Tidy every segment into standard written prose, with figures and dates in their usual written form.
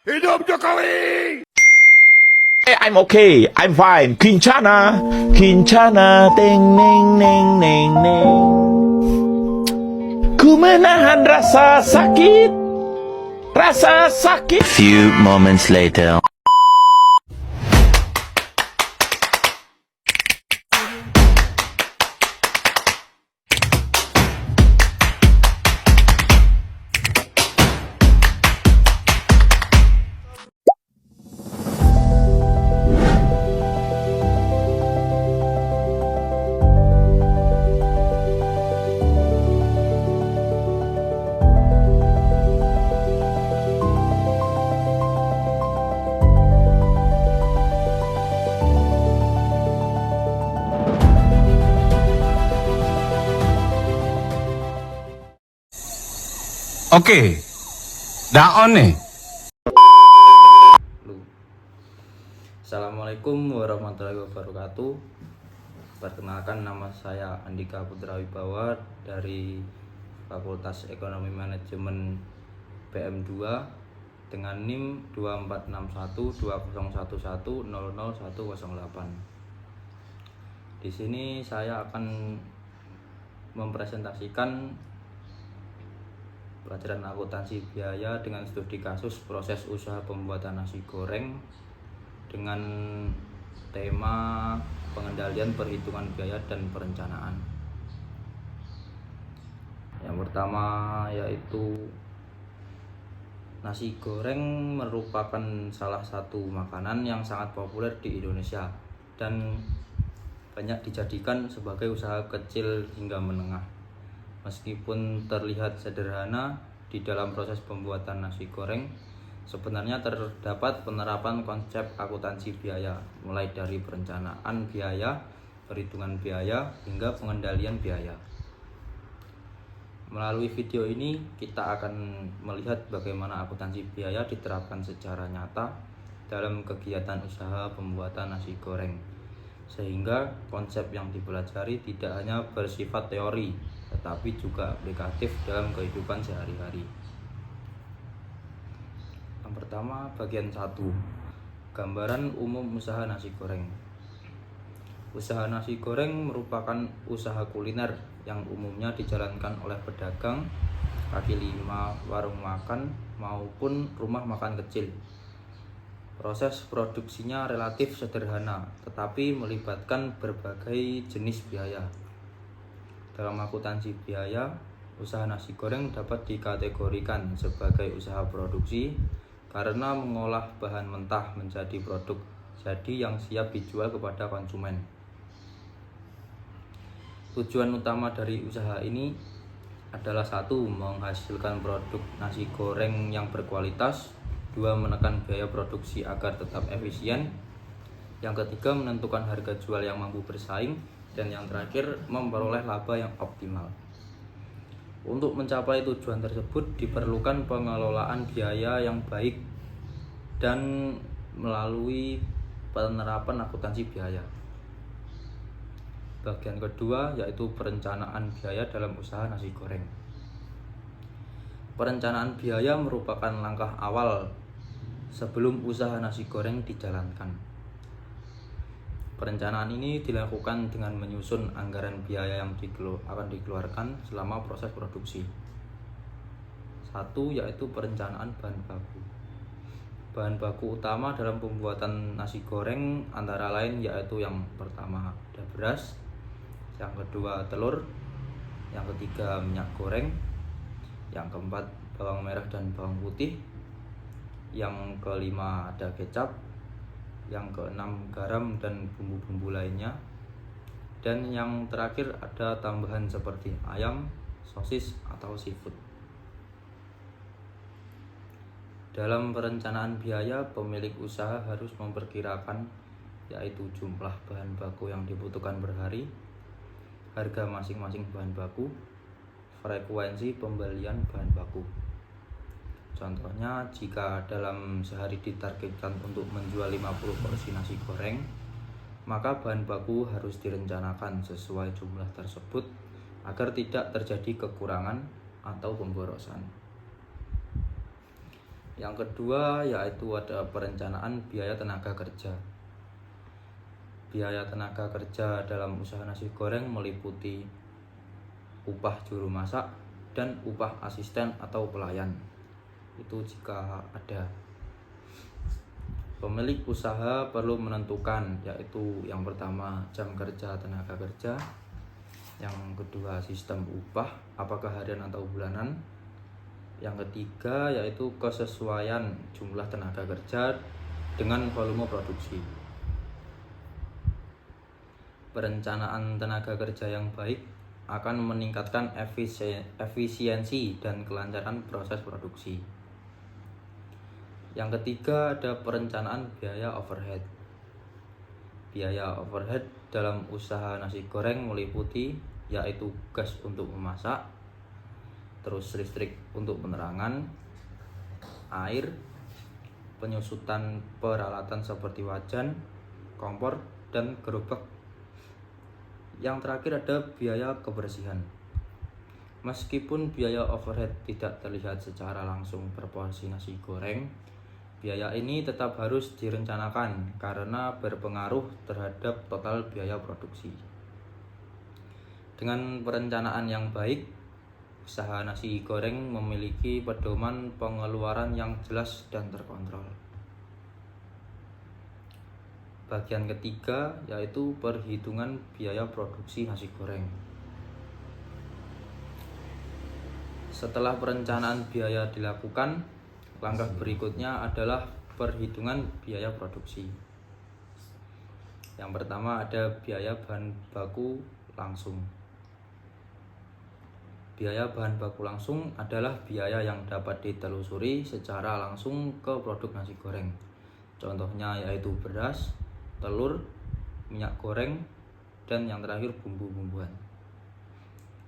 Hidup Jokowi! I'm okay, I'm fine. Kincana, Kincana, ting, ning, ning, ning, ning. Ku menahan rasa sakit, rasa sakit. Few moments later. Oke, daon nih. Assalamualaikum warahmatullahi wabarakatuh. Perkenalkan, nama saya Andika Putra Wibawa dari Fakultas Ekonomi Manajemen PM2 dengan NIM 24612011000108. Di sini saya akan mempresentasikan pelajaran akuntansi biaya dengan studi kasus proses usaha pembuatan nasi goreng dengan tema pengendalian perhitungan biaya dan perencanaan. Yang pertama yaitu nasi goreng merupakan salah satu makanan yang sangat populer di Indonesia dan banyak dijadikan sebagai usaha kecil hingga menengah. Meskipun terlihat sederhana di dalam proses pembuatan nasi goreng, sebenarnya terdapat penerapan konsep akuntansi biaya, mulai dari perencanaan biaya, perhitungan biaya, hingga pengendalian biaya. Melalui video ini, kita akan melihat bagaimana akuntansi biaya diterapkan secara nyata dalam kegiatan usaha pembuatan nasi goreng, sehingga konsep yang dipelajari tidak hanya bersifat teori, tetapi juga aplikatif dalam kehidupan sehari-hari. Yang pertama, bagian 1. Gambaran umum usaha nasi goreng. Usaha nasi goreng merupakan usaha kuliner yang umumnya dijalankan oleh pedagang, kaki lima, warung makan, maupun rumah makan kecil. Proses produksinya relatif sederhana, tetapi melibatkan berbagai jenis biaya. Dalam akuntansi biaya, usaha nasi goreng dapat dikategorikan sebagai usaha produksi karena mengolah bahan mentah menjadi produk jadi yang siap dijual kepada konsumen. Tujuan utama dari usaha ini adalah 1. Menghasilkan produk nasi goreng yang berkualitas, 2. Menekan biaya produksi agar tetap efisien, yang ketiga menentukan harga jual yang mampu bersaing, dan yang terakhir memperoleh laba yang optimal. Untuk mencapai tujuan tersebut diperlukan pengelolaan biaya yang baik dan melalui penerapan akuntansi biaya. Bagian kedua yaitu perencanaan biaya dalam usaha nasi goreng. Perencanaan biaya merupakan langkah awal sebelum usaha nasi goreng dijalankan. Perencanaan ini dilakukan dengan menyusun anggaran biaya yang akan dikeluarkan selama proses produksi. 1. Yaitu perencanaan bahan baku. Bahan baku utama dalam pembuatan nasi goreng antara lain yaitu yang pertama ada beras, yang kedua telur, yang ketiga minyak goreng, yang keempat bawang merah dan bawang putih, yang kelima ada kecap, yang keenam garam dan bumbu-bumbu lainnya, dan yang terakhir ada tambahan seperti ayam, sosis, atau seafood. Dalam perencanaan biaya, pemilik usaha harus memperkirakan yaitu jumlah bahan baku yang dibutuhkan per hari, harga masing-masing bahan baku, frekuensi pembelian bahan baku. Contohnya, jika dalam sehari ditargetkan untuk menjual 50 porsi nasi goreng, maka bahan baku harus direncanakan sesuai jumlah tersebut agar tidak terjadi kekurangan atau pemborosan. Yang kedua yaitu ada perencanaan biaya tenaga kerja. Biaya tenaga kerja dalam usaha nasi goreng meliputi upah juru masak dan upah asisten atau pelayan. Itu jika ada. Pemilik usaha perlu menentukan, yaitu yang pertama jam kerja tenaga kerja, yang kedua sistem upah apakah harian atau bulanan, yang ketiga yaitu kesesuaian jumlah tenaga kerja dengan volume produksi. Perencanaan tenaga kerja yang baik akan meningkatkan efisiensi dan kelancaran proses produksi. Yang ketiga ada perencanaan biaya overhead. Biaya overhead dalam usaha nasi goreng meliputi yaitu gas untuk memasak, terus listrik untuk penerangan, air, penyusutan peralatan seperti wajan, kompor, dan gerobak. Yang terakhir ada biaya kebersihan. Meskipun biaya overhead tidak terlihat secara langsung per porsi nasi goreng, biaya ini tetap harus direncanakan karena berpengaruh terhadap total biaya produksi. Dengan perencanaan yang baik, usaha nasi goreng memiliki pedoman pengeluaran yang jelas dan terkontrol. Bagian ketiga yaitu perhitungan biaya produksi nasi goreng. Setelah perencanaan biaya dilakukan, langkah berikutnya adalah perhitungan biaya produksi. Yang pertama ada biaya bahan baku langsung. Biaya bahan baku langsung adalah biaya yang dapat ditelusuri secara langsung ke produk nasi goreng. Contohnya yaitu beras, telur, minyak goreng, dan yang terakhir bumbu-bumbuan.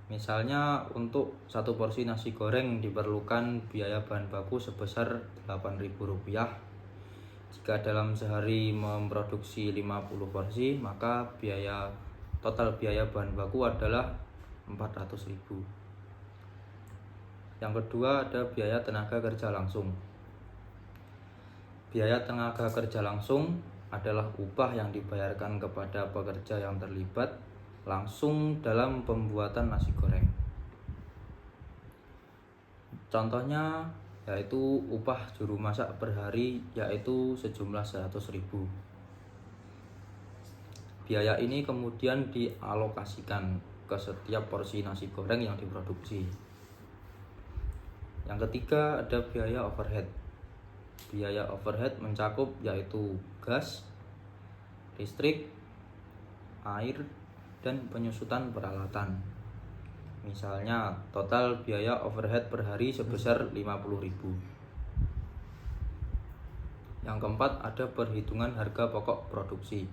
Misalnya untuk satu porsi nasi goreng diperlukan biaya bahan baku sebesar Rp8.000. Jika dalam sehari memproduksi 50 porsi, maka total biaya bahan baku adalah Rp400.000. Yang kedua ada biaya tenaga kerja langsung. Biaya tenaga kerja langsung adalah upah yang dibayarkan kepada pekerja yang terlibat langsung dalam pembuatan nasi goreng. Contohnya yaitu upah juru masak per hari yaitu sejumlah Rp100.000. Biaya ini kemudian dialokasikan ke setiap porsi nasi goreng yang diproduksi. Yang ketiga ada biaya overhead. Biaya overhead mencakup yaitu gas, listrik, air, dan penyusutan peralatan. Misalnya total biaya overhead per hari sebesar Rp50.000. Yang keempat ada perhitungan harga pokok produksi.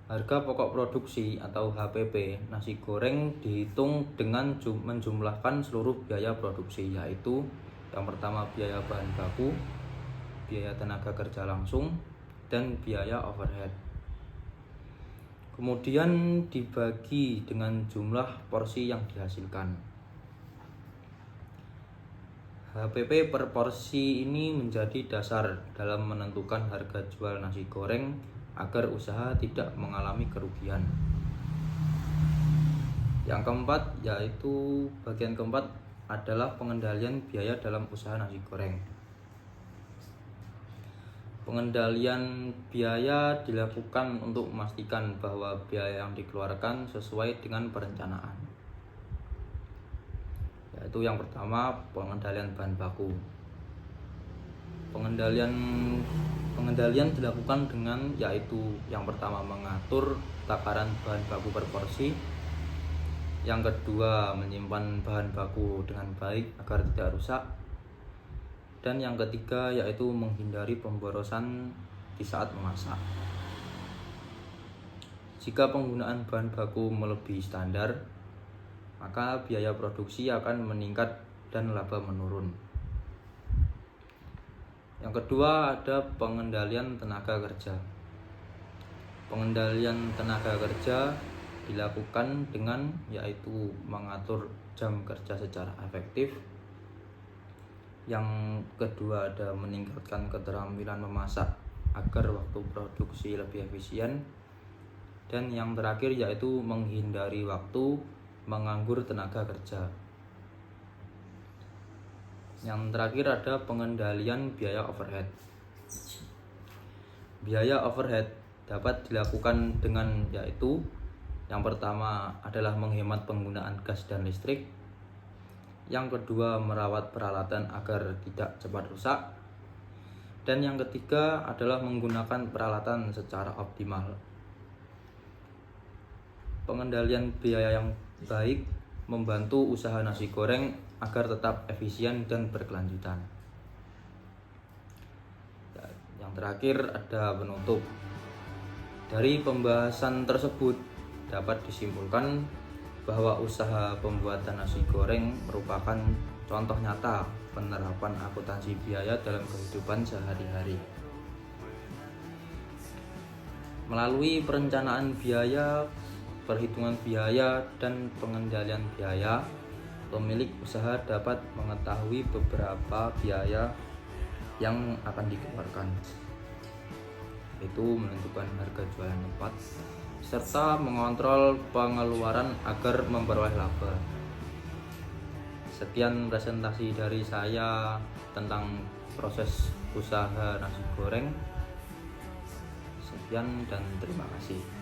Harga pokok produksi atau HPP nasi goreng dihitung dengan menjumlahkan seluruh biaya produksi, yaitu yang pertama biaya bahan baku, biaya tenaga kerja langsung, dan biaya overhead. Kemudian dibagi dengan jumlah porsi yang dihasilkan. HPP per porsi ini menjadi dasar dalam menentukan harga jual nasi goreng agar usaha tidak mengalami kerugian. Yang keempat yaitu bagian keempat adalah pengendalian biaya dalam usaha nasi goreng. Pengendalian biaya dilakukan untuk memastikan bahwa biaya yang dikeluarkan sesuai dengan perencanaan. Yaitu yang pertama pengendalian bahan baku. Pengendalian dilakukan dengan yaitu yang pertama mengatur takaran bahan baku per porsi, yang kedua menyimpan bahan baku dengan baik agar tidak rusak, dan yang ketiga yaitu menghindari pemborosan di saat memasak. Jika penggunaan bahan baku melebihi standar, maka biaya produksi akan meningkat dan laba menurun. Yang kedua ada pengendalian tenaga kerja. Pengendalian tenaga kerja dilakukan dengan yaitu mengatur jam kerja secara efektif, Yang kedua ada meningkatkan keterampilan memasak agar waktu produksi lebih efisien. Dan yang terakhir yaitu menghindari waktu menganggur tenaga kerja. Yang terakhir ada pengendalian biaya overhead. Biaya overhead dapat dilakukan dengan yaitu yang pertama adalah menghemat penggunaan gas dan listrik. Yang kedua merawat peralatan agar tidak cepat rusak. Dan yang ketiga adalah menggunakan peralatan secara optimal. Pengendalian biaya yang baik membantu usaha nasi goreng agar tetap efisien dan berkelanjutan. Yang terakhir ada penutup. Dari pembahasan tersebut dapat disimpulkan bahwa usaha pembuatan nasi goreng merupakan contoh nyata penerapan akuntansi biaya dalam kehidupan sehari-hari. Melalui perencanaan biaya, perhitungan biaya, dan pengendalian biaya, pemilik usaha dapat mengetahui beberapa biaya yang akan dikeluarkan, yaitu menentukan harga jualan tempat, serta mengontrol pengeluaran agar memperoleh laba. Sekian presentasi dari saya tentang proses usaha nasi goreng. Sekian dan terima kasih.